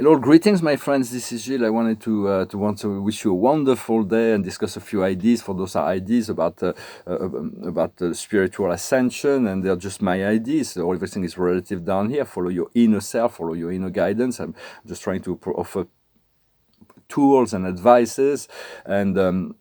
Hello, greetings, my friends. This is Gilles. I wanted to wish you a wonderful day and discuss a few ideas. For those are ideas about spiritual ascension, and they're just my ideas. So everything is relative down here. Follow your inner self, follow your inner guidance. I'm just trying to offer tools and advices, and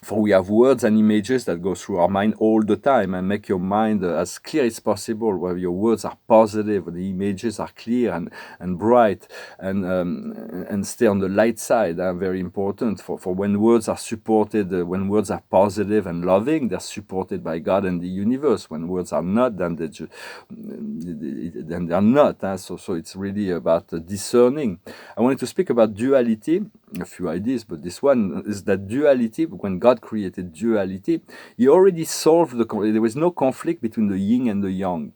for we have words and images that go through our mind all the time, and make your mind as clear as possible, where your words are positive, the images are clear and bright, and stay on the light side. Very important for when words are supported, when words are positive and loving, they're supported by God and the universe. When words are not, then they're not. So it's really about discerning. I wanted to speak about duality, a few ideas, but this one is that duality. When God created duality, he already solved there was no conflict between the yin and the yang.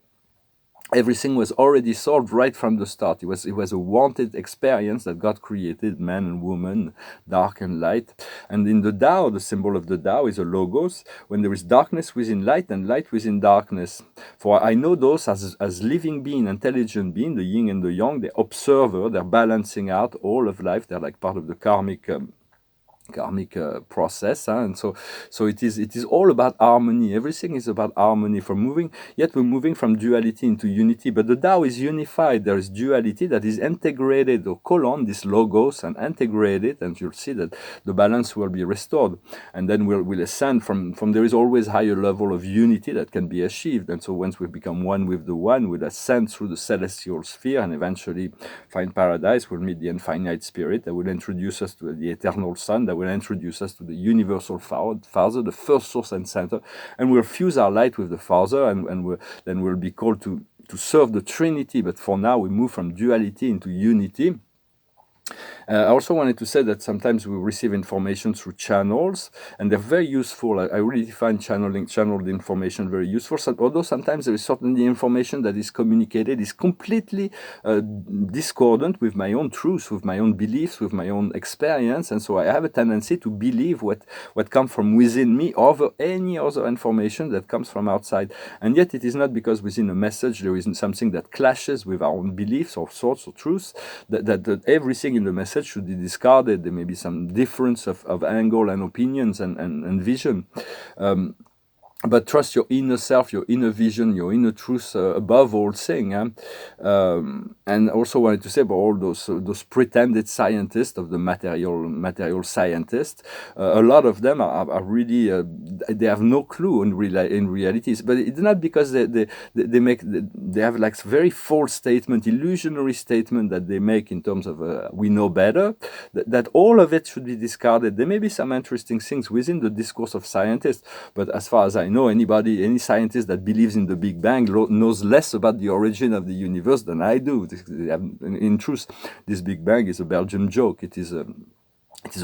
Everything was already solved right from the start. It was a wanted experience that God created man and woman, dark and light. And in the Tao, the symbol of the Tao is a logos. When there is darkness within light and light within darkness. For I know those as living being, intelligent being, the yin and the yang, they're observer, they're balancing out all of life. They're like part of the karmic process, and so it is all about harmony. Everything is about harmony. Yet we're moving from duality into unity, but the Tao is unified. There is duality that is integrated, or colon this logos, and integrated, and you'll see that the balance will be restored, and then we'll ascend from there is always higher level of unity that can be achieved. And so once we become one with the one, we'll ascend through the celestial sphere and eventually find paradise. We'll meet the infinite spirit that will introduce us to the eternal sun, that will introduce us to the universal Father, the first source and center, and we'll fuse our light with the Father, and then we'll be called to serve the Trinity. But for now, we move from duality into unity. I also wanted to say that sometimes we receive information through channels, and they're very useful. I really find channeled information very useful. So, although sometimes there is certainly information that is communicated is completely discordant with my own truth, with my own beliefs, with my own experience, and so I have a tendency to believe what comes from within me over any other information that comes from outside. And yet it is not because within a message there isn't something that clashes with our own beliefs or thoughts or truths that everything in the message should be discarded. There may be some difference of angle and opinions and vision. But trust your inner self, your inner vision, your inner truth above all thing. And also wanted to say about all those pretended scientists of the material scientists. A lot of them are really they have no clue in realities. But it's not because they have like very false statement, illusionary statement that they make in terms of we know better. That all of it should be discarded. There may be some interesting things within the discourse of scientists, but as far as I know, any scientist that believes in the Big Bang knows less about the origin of the universe than I do. In truth, this Big Bang is a Belgian joke. It is a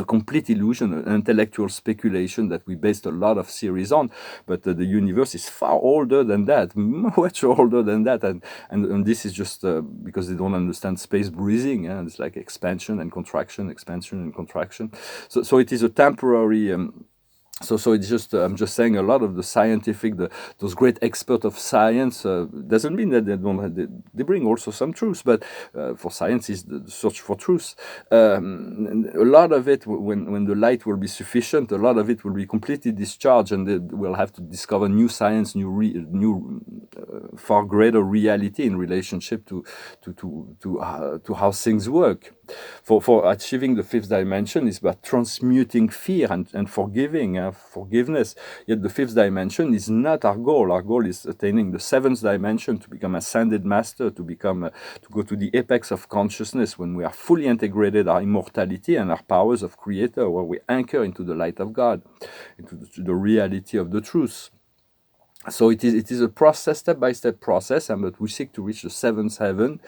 complete illusion, an intellectual speculation that we based a lot of theories on. But the universe is far older than that, much older than that. And this is just because they don't understand space breathing. It's like expansion and contraction, expansion and contraction. So it is a temporary... So it's just I'm just saying, a lot of the scientific, those great experts of science, doesn't mean that they don't have, they bring also some truth, but for science is the search for truth. A lot of it, when the light will be sufficient, a lot of it will be completely discharged, and they will have to discover new science, new far greater reality in relationship to how things work. For achieving the fifth dimension is about transmuting fear and forgiveness. Yet the fifth dimension is not our goal. Our goal is attaining the seventh dimension, to become ascended master, to go to the apex of consciousness, when we are fully integrated our immortality and our powers of creator, where we anchor into the light of God, into the reality of the truth. So it is a process, step-by-step process, but we seek to reach the seventh heaven.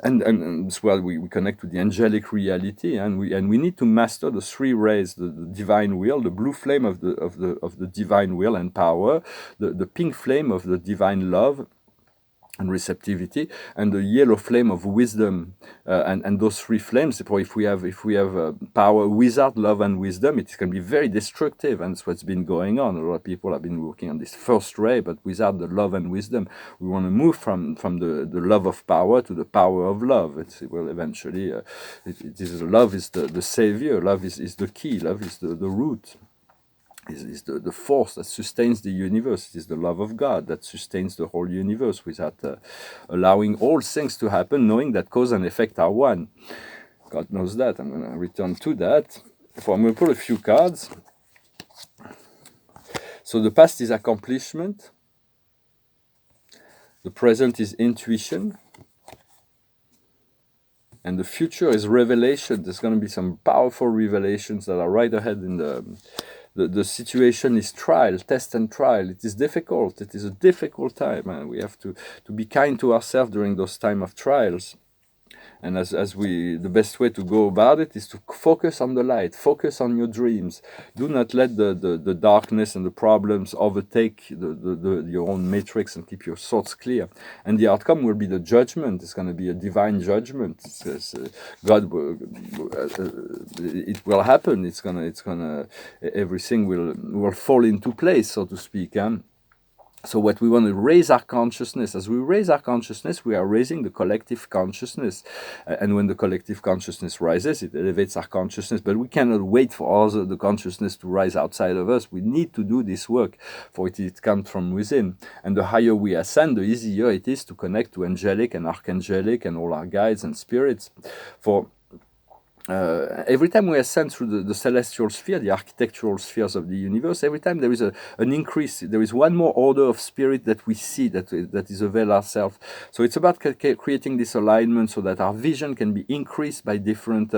And as well, we connect to the angelic reality, and we need to master the three rays: the divine will, the blue flame of the divine will and power, the pink flame of the divine love, and receptivity, and the yellow flame of wisdom, and those three flames. If we have power without love and wisdom, it can be very destructive, and that's what's been going on. A lot of people have been working on this first ray, but without the love and wisdom, we want to move from the love of power to the power of love. Well, eventually, it is love is the savior. Love is the key. Love is the root. Is the force that sustains the universe. It is the love of God that sustains the whole universe without allowing all things to happen, knowing that cause and effect are one. God knows that. I'm going to return to that. So I'm going to pull a few cards. So the past is accomplishment. The present is intuition. And the future is revelation. There's going to be some powerful revelations that are right ahead in the situation is trial, test and trial. It is difficult. It is a difficult time, and we have to be kind to ourselves during those time of trials. And the best way to go about it is to focus on the light, focus on your dreams. Do not let the darkness and the problems overtake your own matrix, and keep your thoughts clear. And the outcome will be the judgment. It's going to be a divine judgment. God will, it will happen. Everything will fall into place, so to speak. So what we want to raise our consciousness. As we raise our consciousness, we are raising the collective consciousness. And when the collective consciousness rises, it elevates our consciousness. But we cannot wait for all the consciousness to rise outside of us. We need to do this work, for it comes from within. And the higher we ascend, the easier it is to connect to angelic and archangelic and all our guides and spirits. For every time we ascend through the celestial sphere, the architectural spheres of the universe, every time there is an increase, there is one more order of spirit that we see, that is avail ourselves. So it's about creating this alignment so that our vision can be increased by different,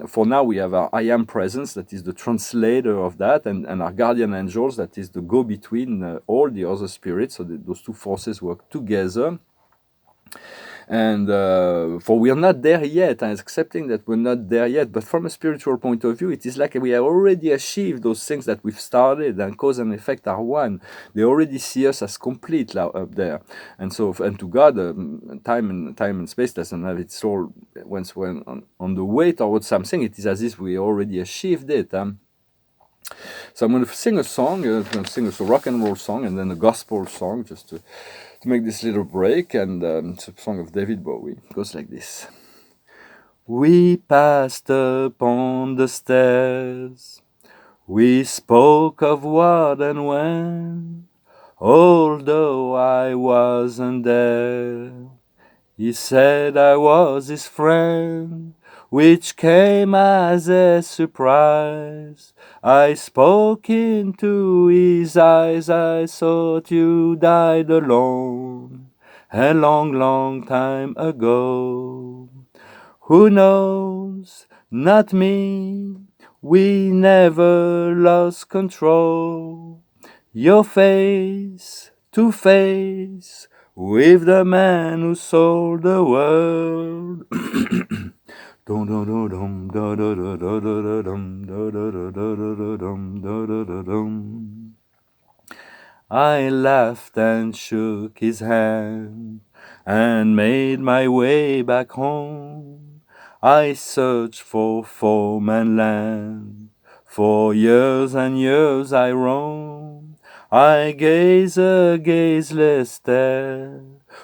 for now we have our I am presence, that is the translator of that, and our guardian angels, that is the go-between all the other spirits, so that those two forces work together. And for we are not there yet, and accepting that we're not there yet, but from a spiritual point of view, it is like we have already achieved those things that we've started, and cause and effect are one. They already see us as complete up there. And so, and to God, time and space doesn't have its all. Once we're on the way towards something, it is as if we already achieved it. So I'm going to sing a song. I'm going to sing a rock and roll song, and then a gospel song, just to make this little break. And it's a song of David Bowie. It goes like this. We passed upon the stairs. We spoke of what and when, although I wasn't there. He said I was his friend, which came as a surprise. I spoke into his eyes. I thought you died alone a long, long time ago. Who knows? Not me. We never lost control. Your face to face with the man who sold the world. I laughed and shook his hand and made my way back home. I searched for foam and land. For years and years I roamed. I gaze a gazeless stare.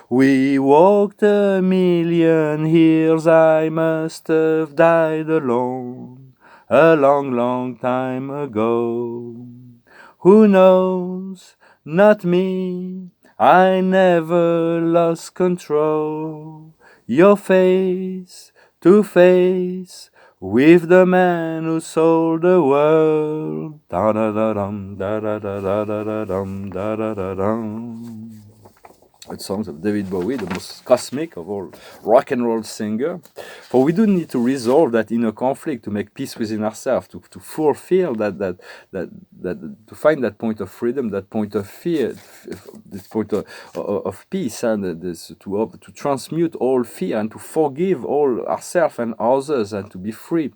We walked a million years. I must have died alone a long, long time ago. Who knows? Not me. I never lost control. Your face to face with the man who sold the world. Da da da dum, da da da da da da dum, da da da dum. It's songs of David Bowie, the most cosmic of all rock and roll singer. For we do need to resolve that inner conflict, to make peace within ourselves, to fulfill that to find that point of freedom, that point of fear, this point of peace, and to transmute all fear and to forgive all ourselves and others, and to be free.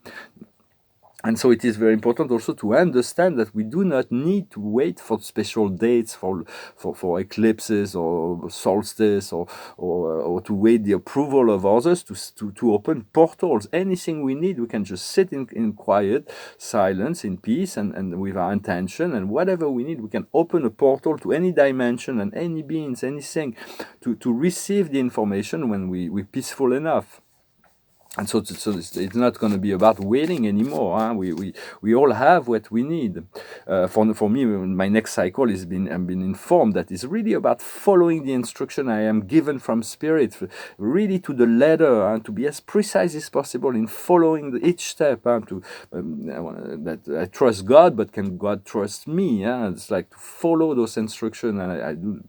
And so it is very important also to understand that we do not need to wait for special dates for eclipses or solstice or to wait the approval of others to open portals. Anything we need, we can just sit in quiet silence, in peace, and with our intention, and whatever we need, we can open a portal to any dimension and any beings, anything, to receive the information when we're peaceful enough. And so it's not going to be about waiting anymore. Huh? We all have what we need. For me, my next cycle I've been informed that it's really about following the instruction I am given from Spirit, really to the letter, and to be as precise as possible in following each step. That I trust God, but can God trust me? It's like to follow those instructions, and I do.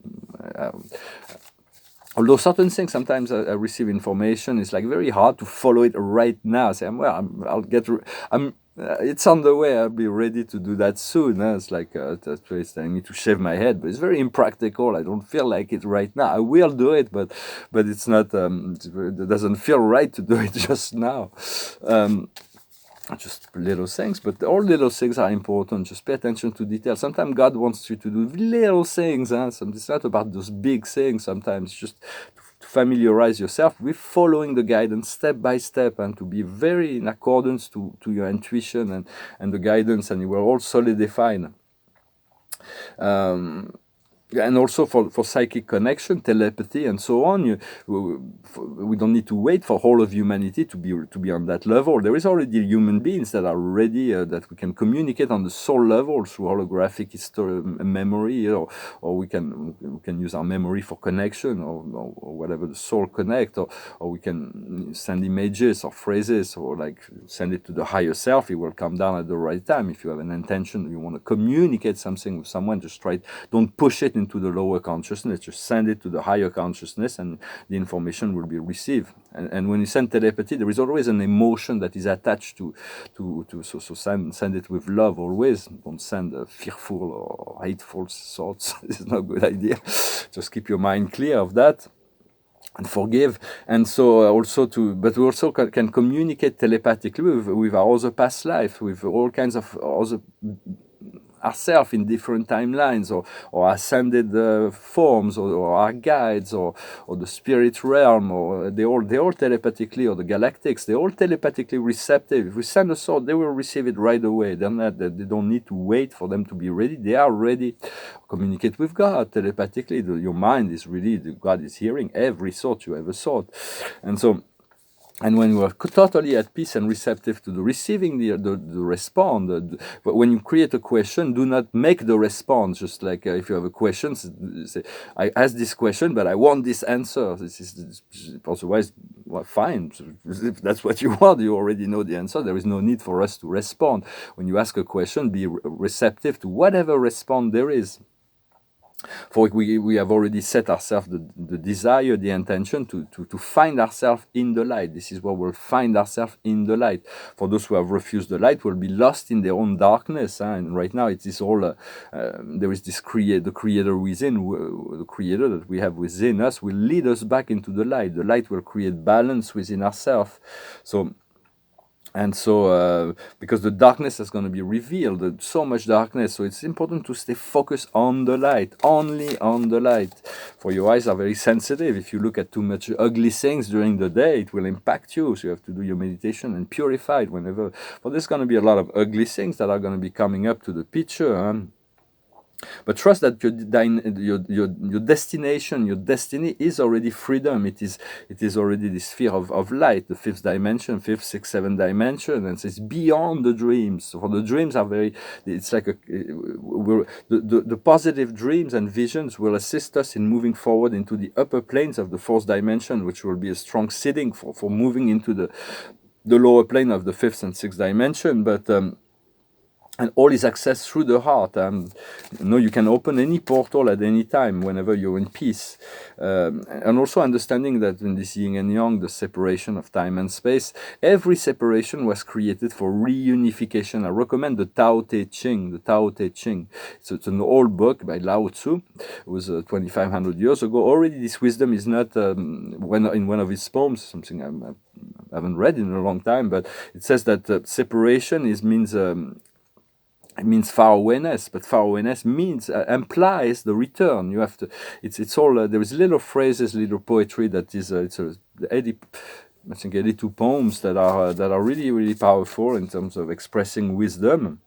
Although certain things, sometimes I receive information, it's like very hard to follow it right now. Say, it's on the way. I'll be ready to do that soon. It's like it's telling me to shave my head, but it's very impractical. I don't feel like it right now. I will do it, but it's not. It doesn't feel right to do it just now. Just little things, but all little things are important. Just pay attention to detail. Sometimes God wants you to do little things. It's not about those big things. Sometimes just to familiarize yourself with following the guidance step by step, and to be very in accordance to your intuition and the guidance, and you will all solidified. And also for psychic connection, telepathy, and so on, we don't need to wait for all of humanity to be on that level. There is already human beings that are ready, that we can communicate on the soul level through holographic memory, or we can use our memory for connection, or whatever the soul connect, or we can send images or phrases, or like send it to the higher self. It will come down at the right time. If you have an intention, you want to communicate something with someone, just don't push it into the lower consciousness, just send it to the higher consciousness, and the information will be received. And when you send telepathy, there is always an emotion that is attached to so send it with love always. Don't send fearful or hateful thoughts. It's not a good idea. Just keep your mind clear of that and forgive. And so but we also can communicate telepathically with our other past life, with all kinds of other ourselves in different timelines, or ascended forms, or our guides, or the spirit realm, or they all telepathically, or the galactics, they're all telepathically receptive. If we send a thought, they will receive it right away. They don't need to wait for them to be ready. They are ready. Communicate with God telepathically. Your mind is really, God is hearing every thought you ever thought. And when you are totally at peace and receptive to the receiving the response, but when you create a question, do not make the response. Just like if you have a question, say, I ask this question, but I want this answer. Otherwise, well, fine. If that's what you want, you already know the answer. There is no need for us to respond. When you ask a question, be receptive to whatever response there is. For we have already set ourselves the desire, the intention to find ourselves in the light. This is where we'll find ourselves in the light. For those who have refused the light, will be lost in their own darkness. And right now, it is all there is this the creator within, the creator that we have within us will lead us back into the light. The light will create balance within ourselves. Because the darkness is going to be revealed, so much darkness, so it's important to stay focused on the light, only on the light. For your eyes are very sensitive. If you look at too much ugly things during the day, it will impact you. So you have to do your meditation and purify it whenever. But there's going to be a lot of ugly things that are going to be coming up to the picture. But trust that your destination, your destiny is already freedom. It is already the sphere of light, the fifth dimension, fifth, sixth, seventh dimension, and it's beyond the dreams. So for the dreams are very, it's like the positive dreams and visions will assist us in moving forward into the upper planes of the fourth dimension, which will be a strong seeding for moving into the lower plane of the fifth and sixth dimension. But and all is accessed through the heart. You can open any portal at any time whenever you're in peace. And also understanding that in this yin and yang, the separation of time and space, every separation was created for reunification. I recommend the Tao Te Ching. So it's an old book by Lao Tzu. It was 2,500 years ago. Already this wisdom is not, in one of his poems, something I'm haven't read in a long time, but it says that separation means it means far awayness, but far awayness means implies the return. You have to. It's all there is little phrases, little poetry that is. I think 82 poems that are really powerful in terms of expressing wisdom.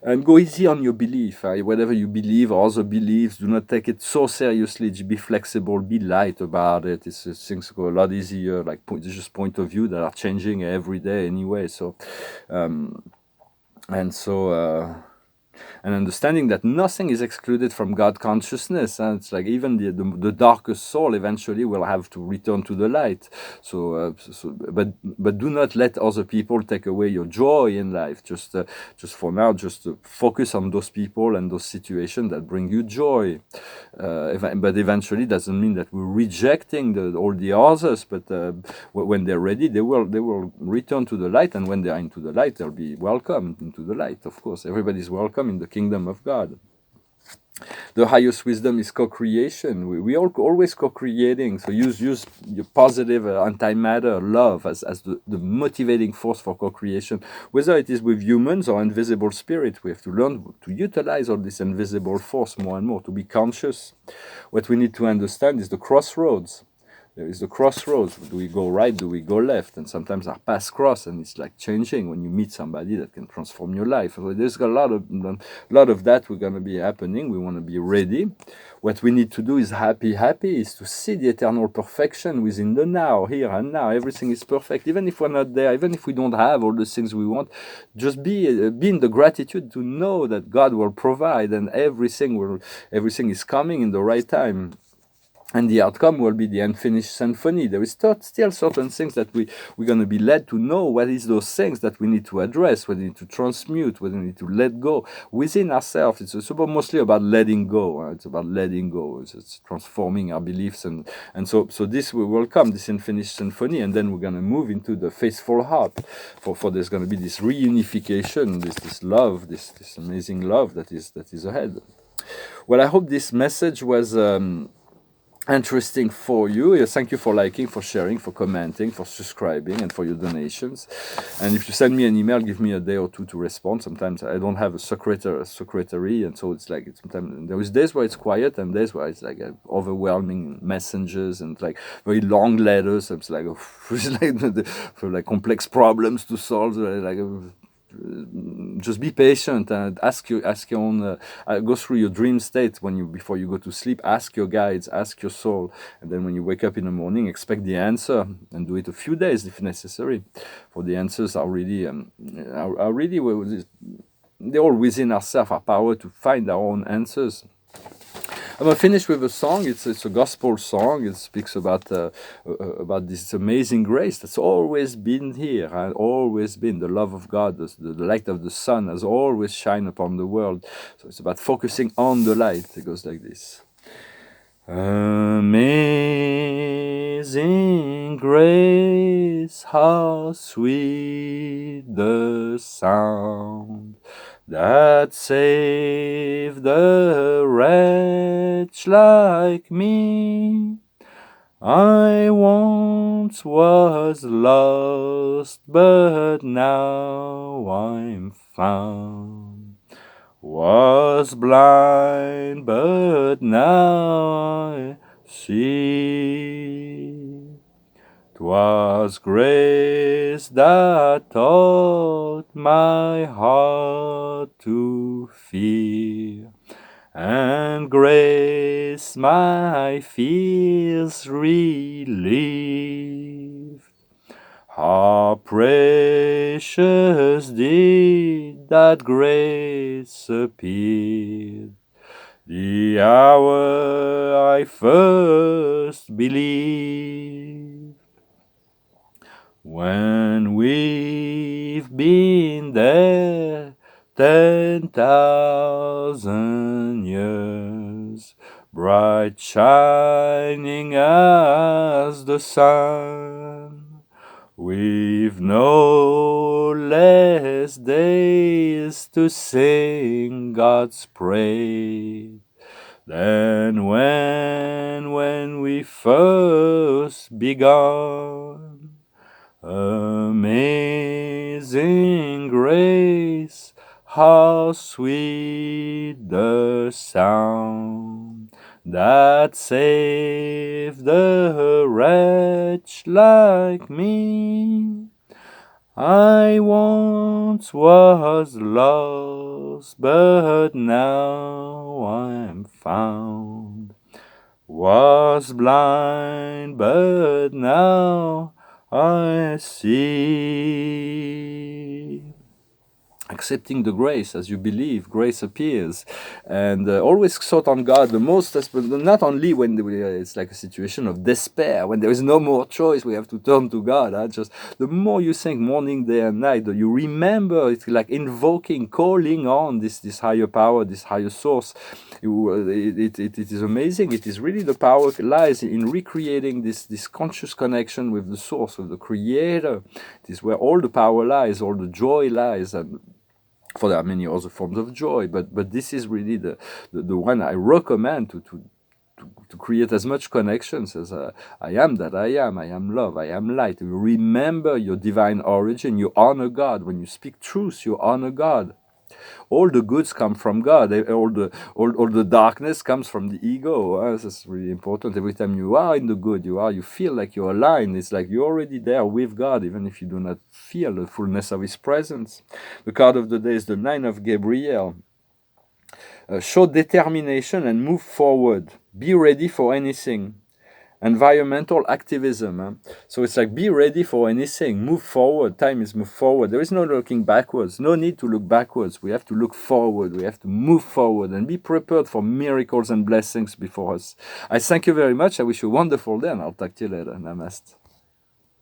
And go easy on your belief. Whatever you believe or other beliefs, do not take it so seriously. Be flexible, be light about it. Things go a lot easier, like just point of view that are changing every day anyway. So, and understanding that nothing is excluded from God consciousness. And it's like even the darkest soul eventually will have to return to the light. But do not let other people take away your joy in life. Just for now, just focus on those people and those situations that bring you joy. But eventually doesn't mean that we're rejecting all the others. But when they're ready, they will return to the light. And when they are into the light, they'll be welcome into the light. Of course, everybody's welcome in the kingdom of God. The highest wisdom is co-creation. We are always co-creating. So use your positive antimatter, love, as the motivating force for co-creation. Whether it is with humans or invisible spirit, we have to learn to utilize all this invisible force more and more, to be conscious. What we need to understand is the crossroads. There is the crossroads. Do we go right? Do we go left? And sometimes our paths cross, and it's like changing when you meet somebody that can transform your life. So there's a lot of that we're going to be happening. We want to be ready. What we need to do is happy, is to see the eternal perfection within the now, here and now. Everything is perfect. Even if we're not there, even if we don't have all the things we want, just be in the gratitude to know that God will provide, and everything is coming in the right time. And the outcome will be the unfinished symphony. There is still certain things that we're going to be led to know. What is those things that we need to address, what we need to transmute, what we need to let go within ourselves. It's mostly about letting go. It's about letting go. It's transforming our beliefs. And so this will come, this unfinished symphony, and then we're going to move into the faithful heart. For there's going to be this reunification, this love, this amazing love that is ahead. Well, I hope this message was interesting for you. Thank you for liking, for sharing, for commenting, for subscribing, and for your donations. And if you send me an email, give me a day or two to respond. Sometimes I don't have a secretary, and so it's like sometimes there is days where it's quiet and days where it's like overwhelming messages and like very long letters. It's like for like complex problems to solve. Just be patient and ask your own. Go through your dream state before you go to sleep. Ask your guides, ask your soul, and then when you wake up in the morning, expect the answer and do it a few days if necessary. For the answers are really they're all within ourselves, our power to find our own answers. I'm going to finish with a song. It's a gospel song. It speaks about this amazing grace that's always been here and always been. The love of God, the light of the sun has always shined upon the world. So it's about focusing on the light. It goes like this. Amazing grace, how sweet the sound that saved a wretch like me. I once was lost, but now I'm found. Was blind, but now I see. 'Twas grace that taught my heart to fear, and grace my fears relieved. How precious did that grace appear, the hour I first believed. When we've been there 10,000 years, bright shining as the sun, we've no less days to sing God's praise than when we first begun. Amazing grace, how sweet the sound that saved a wretch like me. I once was lost, but now I'm found. Was blind, but now I see. Accepting the grace as you believe, grace appears, and always sought on God the most, but not only when it's like a situation of despair, when there is no more choice, we have to turn to God. Just the more you think morning, day, and night, you remember, it's like invoking, calling on this higher power, this higher source. It is amazing. It is really the power lies in recreating this conscious connection with the source, with the Creator. It is where all the power lies, all the joy lies, and for there are many other forms of joy, but this is really the one I recommend to create as much connections as I am that I am love, I am light. You remember your divine origin, you honor God. When you speak truth, you honor God. All the goods come from God. All the darkness comes from the ego. This is really important. Every time you are in the good, you feel like you're aligned. It's like you're already there with God, even if you do not feel the fullness of His presence. The card of the day is the 9 of Gabriel. Show determination and move forward. Be ready for anything. Environmental activism. So it's like be ready for anything. Move forward. Time is move forward. There is no looking backwards. No need to look backwards. We have to look forward. We have to move forward and be prepared for miracles and blessings before us. I thank you very much. I wish you a wonderful day, and I'll talk to you later. Namaste.